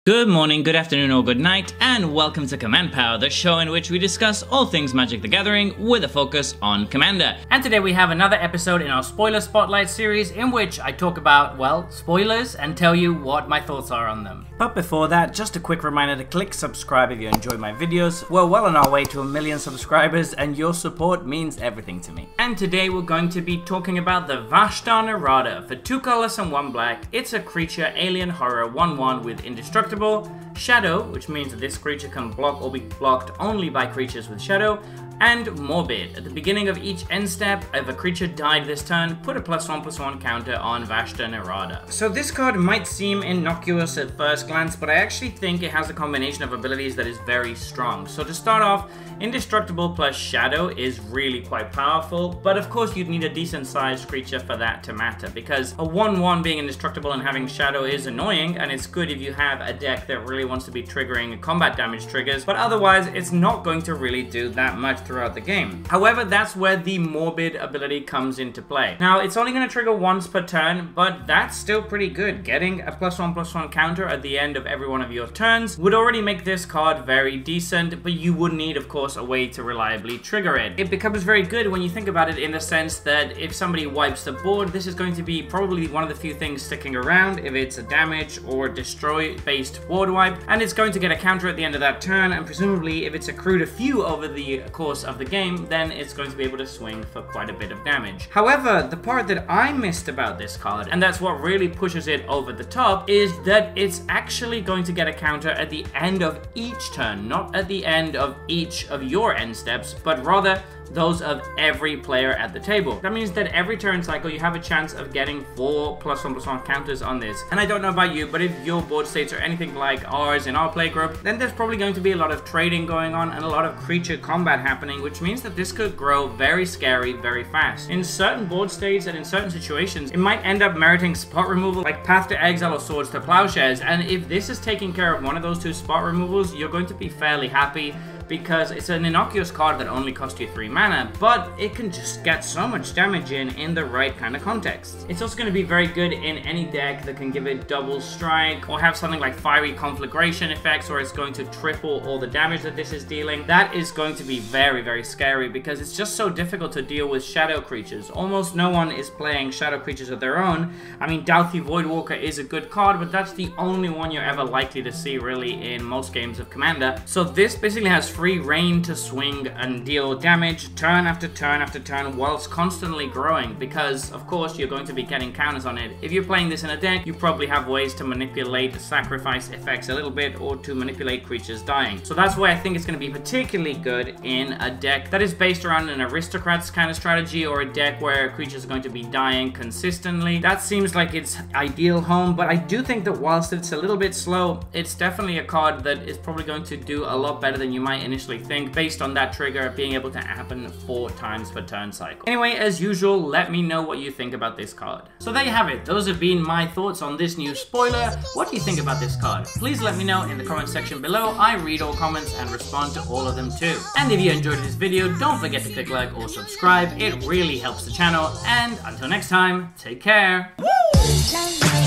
Good morning, good afternoon, or good night, and welcome to Command Power, the show in which we discuss all things Magic the Gathering with a focus on Commander. And today we have another episode in our Spoiler Spotlight series in which I talk about, well, spoilers and tell you what my thoughts are on them. But before that, just a quick reminder to click subscribe if you enjoy my videos. We're well on our way to 1 million subscribers and your support means everything to me. And today we're going to be talking about the Vashta Nerada. For 2 colors and 1 black, it's a creature alien horror 1/1 with indestructible Shadow, which means that this creature can block or be blocked only by creatures with Shadow, and Morbid. At the beginning of each end step, if a creature died this turn, put a +1/+1 counter on Vashta Nerada. So this card might seem innocuous at first glance, but I actually think it has a combination of abilities that is very strong. So to start off, Indestructible plus Shadow is really quite powerful, but of course you'd need a decent sized creature for that to matter, because a 1/1 being indestructible and having Shadow is annoying, and it's good if you have a deck that really wants to be triggering combat damage triggers, but otherwise it's not going to really do that much throughout the game. However, that's where the Morbid ability comes into play. Now, it's only going to trigger once per turn, but that's still pretty good. Getting a +1/+1 counter at the end of every one of your turns would already make this card very decent, but you would need, of course, a way to reliably trigger it. It becomes very good when you think about it in the sense that if somebody wipes the board, this is going to be probably one of the few things sticking around if it's a damage or destroy based board wipe, and it's going to get a counter at the end of that turn, and presumably if it's accrued a few over the course of the game, then it's going to be able to swing for quite a bit of damage. However, the part that I missed about this card, and that's what really pushes it over the top, is that it's actually going to get a counter at the end of each turn, not at the end of each of your end steps, but rather those of every player at the table. That means that every turn cycle you have a chance of getting 4 +1/+1 counters on this. And I don't know about you, but if your board states are anything like ours in our playgroup, then there's probably going to be a lot of trading going on and a lot of creature combat happening, which means that this could grow very scary very fast. In certain board states and in certain situations, it might end up meriting spot removal like Path to Exile or Swords to Plowshares, and if this is taking care of one of those 2 spot removals, you're going to be fairly happy, because it's an innocuous card that only costs you 3 mana, but it can just get so much damage in the right kind of context. It's also going to be very good in any deck that can give it double strike, or have something like Fiery Conflagration effects, where it's going to triple all the damage that this is dealing. That is going to be very, very scary, because it's just so difficult to deal with shadow creatures. Almost no one is playing shadow creatures of their own. I mean, Dauthi Voidwalker is a good card, but that's the only one you're ever likely to see really in most games of Commander. So this basically has free reign to swing and deal damage turn after turn after turn whilst constantly growing, because of course you're going to be getting counters on it. If you're playing this in a deck, you probably have ways to manipulate the sacrifice effects a little bit, or to manipulate creatures dying. So that's why I think it's going to be particularly good in a deck that is based around an aristocrats kind of strategy, or a deck where creatures are going to be dying consistently. That seems like its ideal home, but I do think that whilst it's a little bit slow, it's definitely a card that is probably going to do a lot better than you might initially think, based on that trigger being able to happen 4 times per turn cycle. Anyway, as usual, let me know what you think about this card. So there you have it. Those have been my thoughts on this new spoiler. What do you think about this card? Please let me know in the comment section below. I read all comments and respond to all of them too. And if you enjoyed this video, don't forget to click like or subscribe. It really helps the channel. And until next time, take care. Woo!